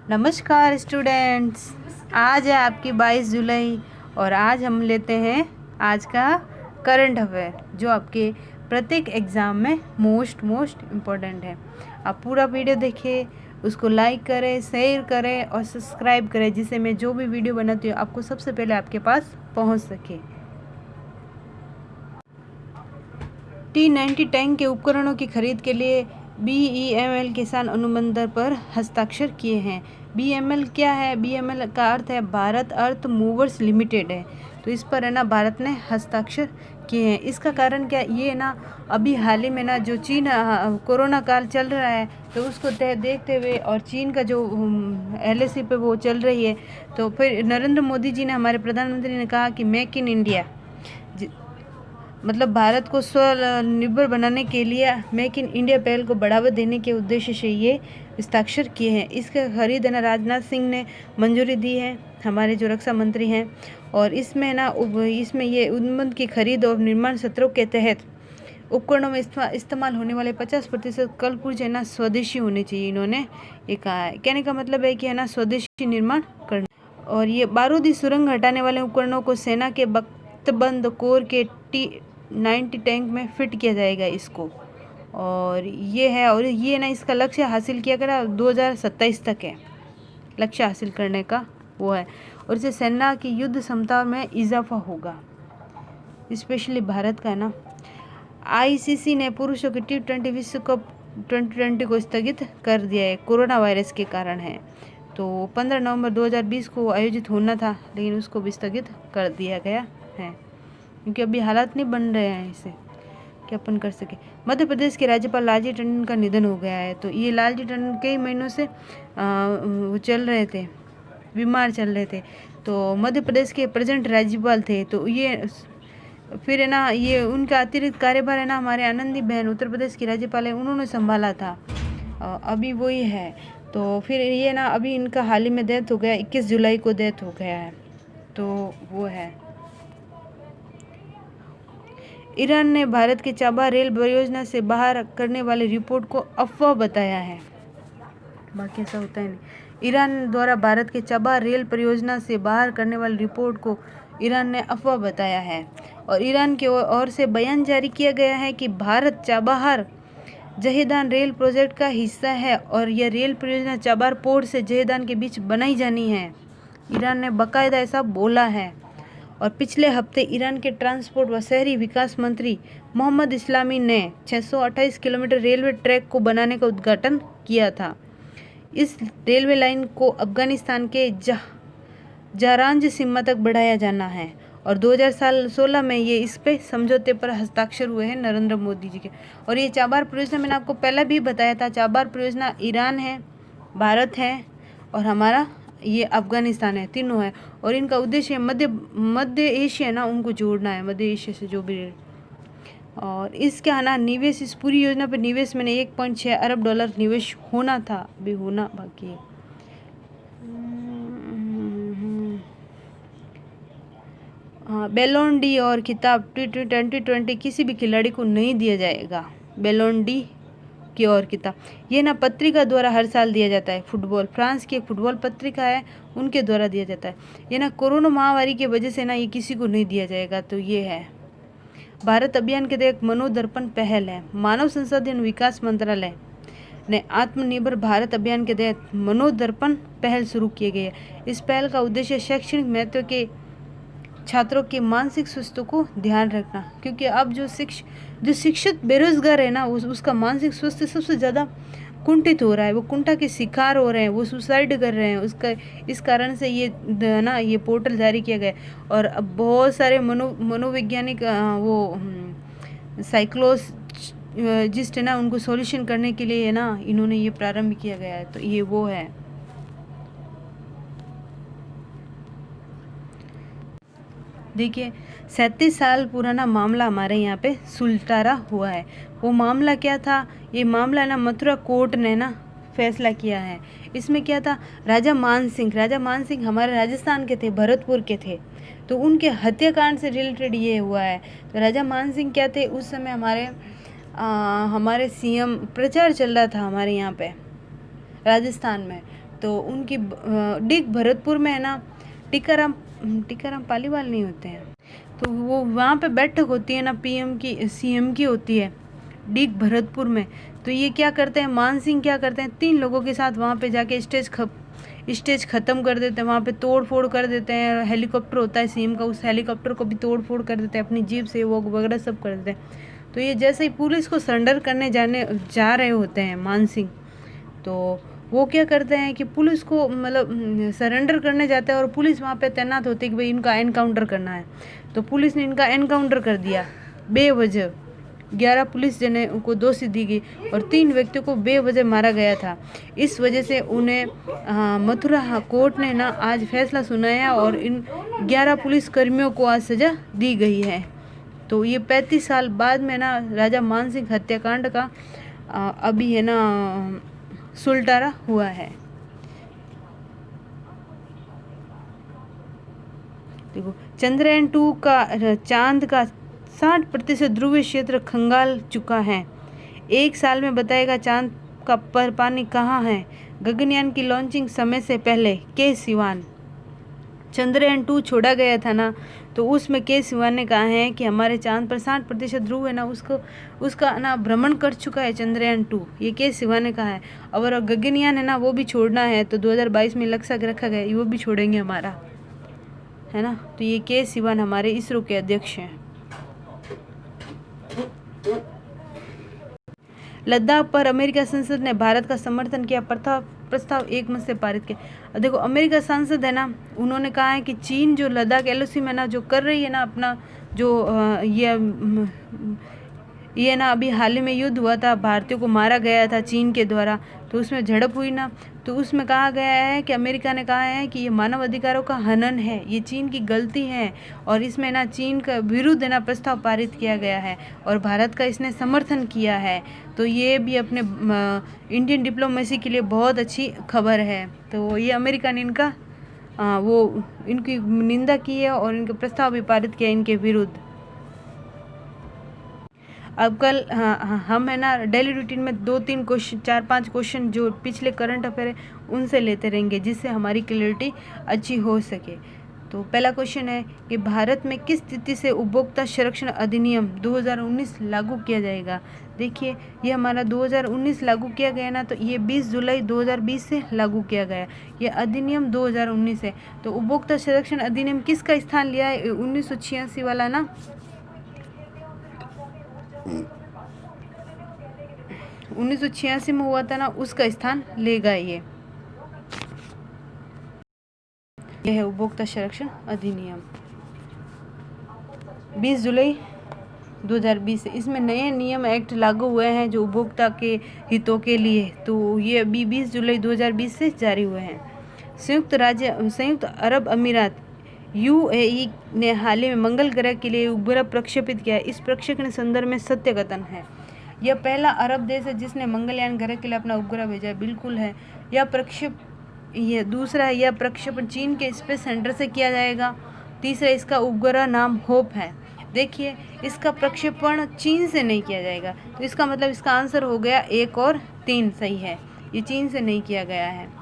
नमस्कार स्टूडेंट्स। आज है आपकी 22 जुलाई और आज हम लेते हैं आज का करंट अफेयर जो आपके प्रत्येक एग्ज़ाम में मोस्ट इम्पोर्टेंट है। आप पूरा वीडियो देखिए, उसको लाइक करें, शेयर करें और सब्सक्राइब करें, जिससे मैं जो भी वीडियो बनाती हूँ आपको सबसे पहले आपके पास पहुँच सके। T90 टैंक के उपकरणों की खरीद के लिए BEML किसान अनुबंध पर हस्ताक्षर किए हैं। BEML क्या है? BEML का अर्थ है भारत अर्थ मूवर्स लिमिटेड है। तो इस पर है ना भारत ने हस्ताक्षर किए हैं। इसका कारण क्या? ये ना अभी हाल ही में ना जो चीन कोरोना काल चल रहा है तो उसको देखते हुए और चीन का जो LAC पे वो चल रही है, तो फिर नरेंद्र मोदी जी ने, हमारे प्रधानमंत्री ने कहा कि मेक इन इंडिया, मतलब भारत को स्वनिर्भर बनाने के लिए मेक इन इंडिया पहल को बढ़ावा देने के उद्देश्य से ये हस्ताक्षर किए हैं। इसका खरीद है ना राजनाथ सिंह ने मंजूरी दी है, हमारे जो रक्षा मंत्री हैं। और इसमें ना इसमें ये उन्नत की खरीद और निर्माण सत्रों के तहत उपकरणों में इस्तेमाल होने वाले 50% कल पुर्जे ना स्वदेशी होने चाहिए, इन्होंने ये कहा है। कहने का मतलब है कि है ना स्वदेशी निर्माण करना। और ये बारूदी सुरंग हटाने वाले उपकरणों को सेना के बख्तबंद कोर के T90 टैंक में फिट किया जाएगा इसको। और ये है, और ये ना इसका लक्ष्य हासिल किया गया 2027 तक है, लक्ष्य हासिल करने का वो है। और इससे सेना की युद्ध क्षमता में इजाफा होगा, स्पेशली भारत का ना। ICC ने पुरुषों की T20 विश्व कप 2020 को स्थगित कर दिया है, कोरोना वायरस के कारण है। तो 15 नवंबर 2020 को आयोजित होना था, लेकिन उसको भी स्थगित कर दिया गया है क्योंकि अभी हालात नहीं बन रहे हैं इसे कि अपन कर सके। मध्य प्रदेश के राज्यपाल लालजी टंडन का निधन हो गया है। तो ये लालजी टंडन कई महीनों से वो चल रहे थे, बीमार चल रहे थे। तो मध्य प्रदेश के प्रेजेंट राज्यपाल थे। तो ये फिर है ना, ये उनका अतिरिक्त कार्यभार है ना हमारे आनंदीबेन उत्तर प्रदेश की राज्यपाल है, उन्होंने संभाला था, अभी वही है। तो फिर ये ना अभी इनका हाल ही में डेथ हो गया, 21 जुलाई को डेथ हो गया है। तो वो है। ईरान ने भारत के चाबहार रेल परियोजना से बाहर करने वाली रिपोर्ट को अफवाह बताया है। बाकी ऐसा होता है नहीं। ईरान द्वारा भारत के चाबहार रेल परियोजना से बाहर करने वाली रिपोर्ट को ईरान ने अफवाह बताया है। और ईरान की ओर से बयान जारी किया गया है कि भारत चाबहार जहेदान रेल प्रोजेक्ट का हिस्सा है और यह रेल परियोजना चाबहार पोर्ट से जहेदान के बीच बनाई जानी है। ईरान ने बाकायदा ऐसा बोला है। और पिछले हफ्ते ईरान के ट्रांसपोर्ट व शहरी विकास मंत्री मोहम्मद इस्लामी ने 628 किलोमीटर रेलवे ट्रैक को बनाने का उद्घाटन किया था। इस रेलवे लाइन को अफगानिस्तान के जारांज सीमा तक बढ़ाया जाना है। और 2016 में ये इस पे समझौते पर हस्ताक्षर हुए हैं नरेंद्र मोदी जी के। और ये चाबहार परियोजना मैंने आपको पहले भी बताया था, चाबहार परियोजना ईरान है, भारत है और हमारा ये अफगानिस्तान है, तीनों है। और इनका उद्देश्य मध्य एशिया ना उनको जोड़ना है, मध्य एशिया से जो भी। और इसका ना निवेश, इस पूरी योजना पर निवेश मैंने 1.6 अरब डॉलर निवेश होना था, अभी होना बाकी है। हाँ, बैलोन डी और खिताब T20 किसी भी खिलाड़ी को नहीं दिया जाएगा। बैलोन डी की और किताब ये ना पत्रिका द्वारा हर साल दिया जाता है। फुटबॉल, फ्रांस की एक फुटबॉल पत्रिका है, उनके द्वारा दिया जाता है। ये ना कोरोना महामारी की वजह से ना ये किसी को नहीं दिया जाएगा। तो ये है भारत अभियान के तहत मनोदर्पण पहल है। मानव संसाधन विकास मंत्रालय ने आत्मनिर्भर भारत अभियान के तहत मनोदर्पण पहल शुरू किए गए। इस पहल का उद्देश्य शैक्षणिक महत्व के छात्रों के मानसिक स्वास्थ्य को ध्यान रखना, क्योंकि अब जो शिक्षित बेरोजगार है ना उसका मानसिक स्वास्थ्य सबसे ज़्यादा कुंठित हो रहा है, वो कुंठा के शिकार हो रहे हैं, वो सुसाइड कर रहे हैं। उसका इस कारण से ये ना ये पोर्टल जारी किया गया। और अब बहुत सारे मनोवैज्ञानिक वो साइकोलॉजिस्ट है ना, उनको सॉल्यूशन करने के लिए है ना इन्होंने ये प्रारंभ किया गया है। तो ये वो है। देखिए 37 साल पुराना मामला हमारे यहाँ पे सुलटारा हुआ है। वो मामला क्या था? ये मामला ना मथुरा कोर्ट ने ना फैसला किया है। इसमें क्या था? राजा मान सिंह हमारे राजस्थान के थे, भरतपुर के थे। तो उनके हत्याकांड से रिलेटेड ये हुआ है। तो राजा मान सिंह क्या थे? उस समय हमारे CM प्रचार चल रहा था हमारे यहाँ पे राजस्थान में। तो उनकी डिग भरतपुर में है ना टीकाराम पालीवाल नहीं होते हैं, तो वो वहाँ पे बैठक होती है ना पीएम की सीएम की होती है डिग भरतपुर में। तो ये क्या करते हैं, मान सिंह क्या करते हैं, 3 लोगों के साथ वहाँ पे जाके स्टेज ख़त्म कर देते हैं, वहाँ पे तोड़ फोड़ कर देते हैं। हेलीकॉप्टर होता है सीएम का, उस हेलीकॉप्टर को भी तोड़ फोड़ कर देते हैं, अपनी जीप से वो वगैरह सब कर देते हैं। तो ये जैसे ही पुलिस को सरेंडर करने जा रहे होते हैं मान सिंह, तो वो क्या करते हैं कि पुलिस को मतलब सरेंडर करने जाते हैं और पुलिस वहाँ पे तैनात होती है कि भाई इनका एनकाउंटर करना है। तो पुलिस ने इनका एनकाउंटर कर दिया बेवजह। 11 पुलिस जने को दोषी दी गई और 3 व्यक्तियों को बेवजह मारा गया था। इस वजह से उन्हें मथुरा कोर्ट ने ना आज फैसला सुनाया और इन 11 पुलिस कर्मियों को आज सज़ा दी गई है। तो ये 35 साल बाद में ना राजा मान सिंह हत्याकांड का अभी है ना सुलटारा हुआ है। देखो चंद्रयान 2 का चांद का 60% ध्रुवीय क्षेत्र खंगाल चुका है। 1 साल में बताएगा चांद का पर पानी कहाँ है। गगनयान की लॉन्चिंग समय से पहले के सिवान, चंद्रयान 2 छोड़ा गया था ना, तो उसमें के सिवान ने कहा है कि हमारे चांद पर 60% ध्रुव है ना, उसका ना भ्रमण कर चुका है चंद्रयान 2। ये के सिवान ने कहा है। और गगनयान है ना वो भी छोड़ना है, तो 2022 में लक्ष्य रखा गया, वो भी छोड़ेंगे हमारा, है ना। तो ये के सिवान हमारे इसरो के अध्यक्ष हैं। लद्दाख पर अमेरिका संसद ने भारत का समर्थन किया, प्रस्ताव एकमत से पारित किया। देखो अमेरिका संसद है ना, उन्होंने कहा है कि चीन जो लद्दाख एलओसी में ना जो कर रही है ना अपना जो ये ना अभी हाल ही में युद्ध हुआ था, भारतीयों को मारा गया था चीन के द्वारा, तो उसमें झड़प हुई ना, तो उसमें कहा गया है कि अमेरिका ने कहा है कि ये मानव अधिकारों का हनन है, ये चीन की गलती है और इसमें ना चीन का विरुद्ध ना प्रस्ताव पारित किया गया है और भारत का इसने समर्थन किया है। तो ये भी अपने इंडियन डिप्लोमेसी के लिए बहुत अच्छी खबर है। तो ये अमेरिका ने इनकी निंदा की है और इनके प्रस्ताव भी पारित किया इनके विरुद्ध। अब कल हम है ना डेली रूटीन में 2-3 क्वेश्चन 4-5 क्वेश्चन जो पिछले करंट अफेयर है उनसे लेते रहेंगे, जिससे हमारी क्लैरिटी अच्छी हो सके। तो पहला क्वेश्चन है कि भारत में किस तिथि से उपभोक्ता संरक्षण अधिनियम 2019 लागू किया जाएगा। देखिए ये हमारा 2019 लागू किया गया ना, तो ये 20 जुलाई 2020 से लागू किया गया। ये अधिनियम 2019 है। तो उपभोक्ता संरक्षण अधिनियम किसका स्थान लिया है, 1986 वाला ना, 1986 में हुआ था ना, उसका स्थान लेगा ये है उपभोक्ता संरक्षण अधिनियम 20 जुलाई 2020 से। इसमें नए नियम एक्ट लागू हुए हैं जो उपभोक्ता के हितों के लिए, तो ये अभी 20 जुलाई 2020 से जारी हुए हैं। संयुक्त अरब अमीरात UAE ने हाल ही में मंगल ग्रह के लिए उपग्रह प्रक्षेपित किया है। इस प्रक्षेपण संदर्भ में सत्य कथन है। यह पहला अरब देश है जिसने मंगलयान ग्रह के लिए अपना उपग्रह भेजा है, बिल्कुल है। यह दूसरा है, यह प्रक्षेपण चीन के स्पेस सेंटर से किया जाएगा। तीसरा इसका उपग्रह नाम होप है। देखिए इसका प्रक्षेपण चीन से नहीं किया जाएगा, तो इसका मतलब इसका आंसर हो गया 1 और 3 सही है, ये चीन से नहीं किया गया है।